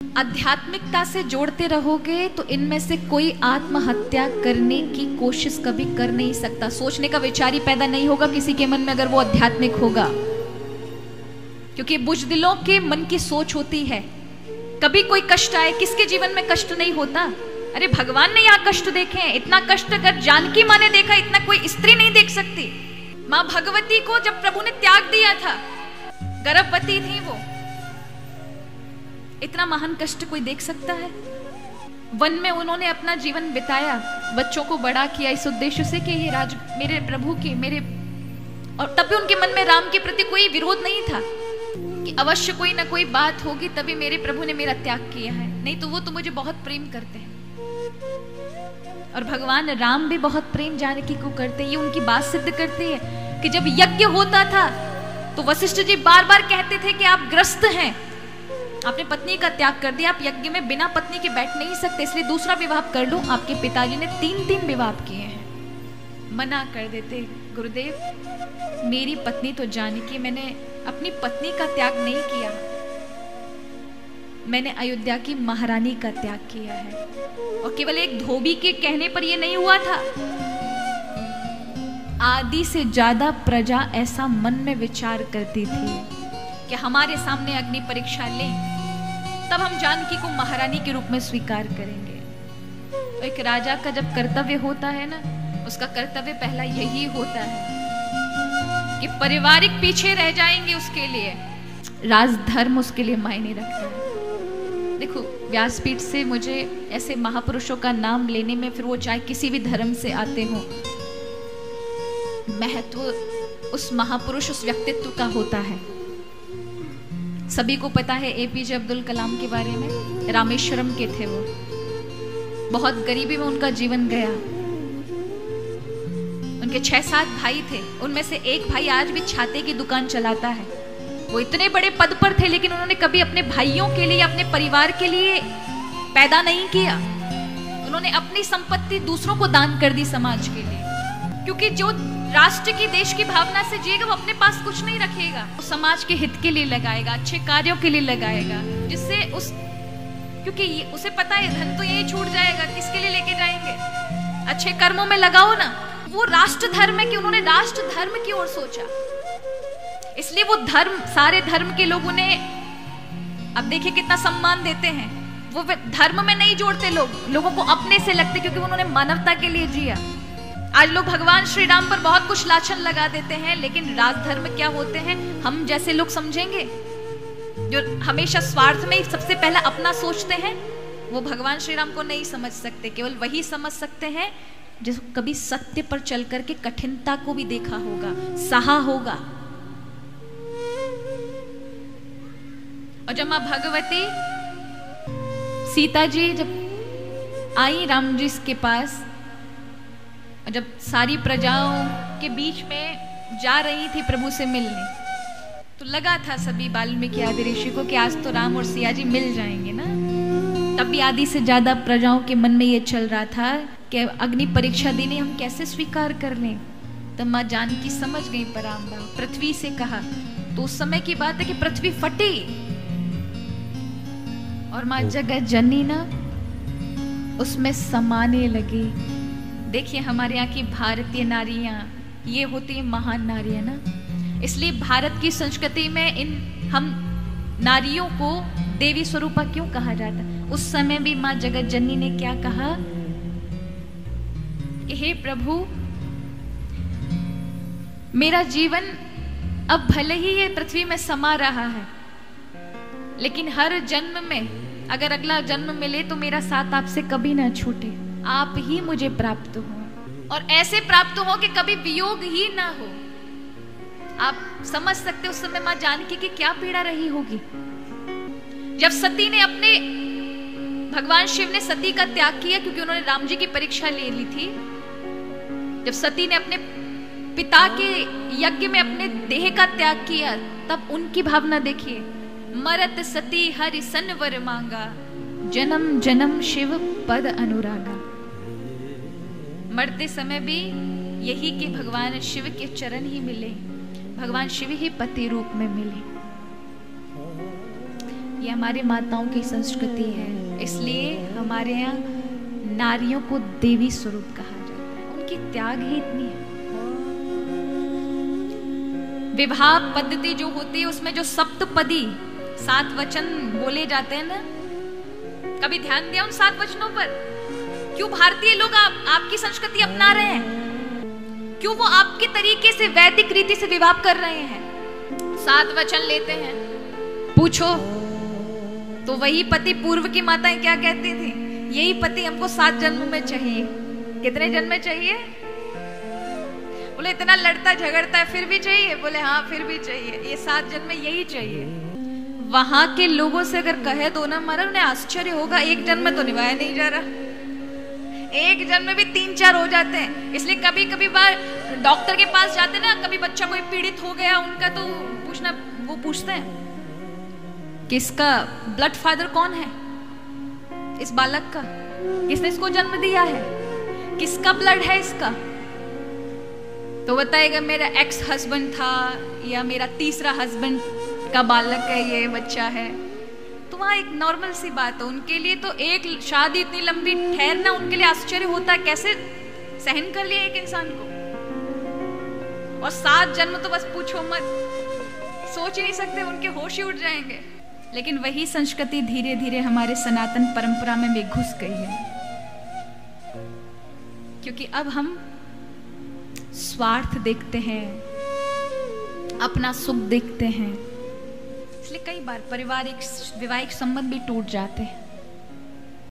आध्यात्मिकता से जोड़ते रहोगे तो इनमें से कोई आत्महत्या करने की कोशिश कभी कर नहीं सकता। सोचने का विचार ही पैदा नहीं होगा किसी के मन में अगर वो आध्यात्मिक होगा, क्योंकि बुज़दिलों के मन की सोच होती है। कभी कोई कष्ट आए, किसके जीवन में कष्ट नहीं होता? अरे भगवान ने यहाँ कष्ट देखे हैं। इतना कष्ट अगर जानकी माँ ने देखा, इतना कोई स्त्री नहीं देख सकती। माँ भगवती को जब प्रभु ने त्याग दिया था, गर्भवती थी वो, इतना महान कष्ट कोई देख सकता है? वन में उन्होंने अपना जीवन बिताया, बच्चों को बड़ा किया इस उद्देश्य से कि ये राज मेरे प्रभु के, मेरे, और तब भी उनके मन में राम के प्रति कोई विरोध नहीं था कि अवश्य कोई ना कोई बात होगी तभी मेरे प्रभु ने मेरा त्याग किया है, नहीं तो वो तो मुझे बहुत प्रेम करते हैं। और भगवान राम भी बहुत प्रेम जानकी को करते हैं। ये उनकी बात सिद्ध करती है कि जब यज्ञ होता था तो वशिष्ठ जी बार बार कहते थे कि आप ग्रस्त हैं, आपने पत्नी का त्याग कर दिया, आप यज्ञ में बिना पत्नी के बैठ नहीं सकते, इसलिए दूसरा विवाह कर लो। आपके पिताजी ने 3 विवाह किए हैं। मना कर देते, गुरुदेव मेरी पत्नी तो जानकी, मैंने अपनी पत्नी का त्याग नहीं किया, मैंने अयोध्या की महारानी का त्याग किया है। और केवल एक धोबी के कहने पर यह नहीं हुआ था, आदि से ज्यादा प्रजा ऐसा मन में विचार करती थी कि हमारे सामने अग्नि परीक्षा लें तब हम जानकी को महारानी के रूप में स्वीकार करेंगे। तो एक राजा का जब कर्तव्य होता है ना, उसका कर्तव्य पहला यही होता है कि पारिवारिक पीछे रह जाएंगे, उसके लिए राजधर्म उसके लिए मायने रखता है। देखो व्यासपीठ से मुझे ऐसे महापुरुषों का नाम लेने में, फिर वो चाहे किसी भी धर्म से आते हो, महत्व उस महापुरुष, उस व्यक्तित्व का होता है। सभी को पता है एपीजे अब्दुल कलाम के बारे में, रामेश्वरम के थे वो, बहुत गरीबी में उनका जीवन गया। उनके 6-7 भाई थे, उनमें से एक भाई आज भी छाते की दुकान चलाता है। वो इतने बड़े पद पर थे लेकिन उन्होंने कभी अपने भाइयों के लिए, अपने परिवार के लिए पैदा नहीं किया। उन्होंने अपनी संपत्ति दूसरों को दान कर दी समाज के लिए, क्योंकि जो राष्ट्र की, देश की भावना से जिएगा वो अपने पास कुछ नहीं रखेगा, वो समाज के हित के लिए लगाएगा, अच्छे कार्यों के लिए लगाएगा, जिससे उस, क्योंकि उसे पता है धन तो यही छूट जाएगा, किसके लिए लेके जाएंगे, अच्छे कर्मों में लगाओ ना। वो राष्ट्र धर्म है कि उन्होंने राष्ट्र धर्म की ओर सोचा, इसलिए वो धर्म, सारे धर्म के लोगों ने, अब देखिए कितना सम्मान देते हैं। वो धर्म में नहीं जोड़ते लोगों को अपने से लगते, क्योंकि उन्होंने मानवता के लिए जिया। आज लोग भगवान श्री राम पर बहुत कुछ लाछन लगा देते हैं, लेकिन राजधर्म क्या होते हैं हम जैसे लोग समझेंगे, जो हमेशा स्वार्थ में ही सबसे पहला अपना सोचते हैं, वो भगवान श्री राम को नहीं समझ सकते। केवल वही समझ सकते हैं जो कभी सत्य पर चल करके कठिनता को भी देखा होगा, सहा होगा। और जब मां भगवती, सीता जी जब आई राम जी के पास, और जब सारी प्रजाओं के बीच में जा रही थी प्रभु से मिलने, तो लगा था सभी वाल्मीकि आदि ऋषि को कि आज तो राम और सिया जी मिल जाएंगे ना। तब भी आदि से ज्यादा प्रजाओं के मन में ये चल रहा था कि अग्नि परीक्षा देने हम कैसे स्वीकार कर लें। तब माँ जानकी समझ गई पराम्बा, पृथ्वी से कहा। तो उस समय की बात है कि पृथ्वी फटी और माँ जगत जननी ना उसमें समाने लगी। देखिए हमारे यहाँ की भारतीय नारियां, ये होती है महान नारियां ना, इसलिए भारत की संस्कृति में इन हम नारियों को देवी स्वरूपा क्यों कहा जाता है। उस समय भी माँ जगत जननी ने क्या कहा कि हे प्रभु, मेरा जीवन अब भले ही ये पृथ्वी में समा रहा है, लेकिन हर जन्म में अगर अगला जन्म मिले तो मेरा साथ आपसे कभी ना छूटे, आप ही मुझे प्राप्त हो, और ऐसे प्राप्त हो कि कभी वियोग ही ना हो। आप समझ सकते उस समय मां जानकी की क्या पीड़ा रही होगी। जब सती ने अपने, भगवान शिव ने सती का त्याग किया क्योंकि उन्होंने राम जी की परीक्षा ले ली थी। जब सती ने अपने पिता के यज्ञ में अपने देह का त्याग किया, तब उनकी भावना देखिए, मरत सती हरि सनवर मांगा, जन्म जन्म शिव पद अनुरागा। मरते समय भी यही कि भगवान शिव के चरण ही मिले, भगवान शिव ही पति रूप में मिले। ये हमारी माताओं की संस्कृति है, इसलिए हमारे यहाँ नारियों को देवी स्वरूप कहा जाता है। उनकी त्याग ही इतनी है। विवाह पद्धति जो होती है उसमें जो सप्तपदी 7 वचन बोले जाते हैं ना, कभी ध्यान दिया उन 7 वचनों पर? क्यों भारतीय लोग आपकी संस्कृति अपना रहे हैं? क्यों वो आपके तरीके से वैदिक रीति से विवाह कर रहे हैं? 7 वचन लेते हैं, पूछो तो वही पति, पूर्व की माताएं क्या कहती थी? यही पति हमको 7 जन्म में चाहिए। कितने जन्म में चाहिए? बोले इतना लड़ता झगड़ता है फिर भी चाहिए? बोले हाँ फिर भी चाहिए, ये 7 जन्म में यही चाहिए। वहां के लोगों से अगर कहे दो ना महाराज, उन्हें आश्चर्य होगा, 1 जन्म में तो निभाया नहीं जा रहा, 1 जन्म में भी 3-4 हो जाते हैं। इसलिए कभी कभी बार डॉक्टर के पास जाते ना, कभी बच्चा कोई पीड़ित हो गया उनका, तो वो पूछते हैं कि इसका ब्लड फादर कौन है, इस बालक का, किसने इसको जन्म दिया है, किसका ब्लड है इसका? तो बताएगा मेरा एक्स हस्बैंड था, या मेरा तीसरा हस्बैंड का बालक है, ये बच्चा है। तो वहां एक नॉर्मल सी बात है। उनके लिए तो एक शादी इतनी लंबी ठहरना उनके लिए आश्चर्य होता है, कैसे सहन कर लिया एक इंसान को। और 7 जन्म तो बस पूछो मत, सोच ही नहीं सकते, उनके होश ही उड़ जाएंगे। लेकिन वही संस्कृति धीरे धीरे हमारे सनातन परंपरा में घुस गई है, क्योंकि अब हम स्वार्थ देखते हैं, अपना सुख देखते हैं, इसलिए कई बार वैवाहिक संबंध भी टूट जाते हैं।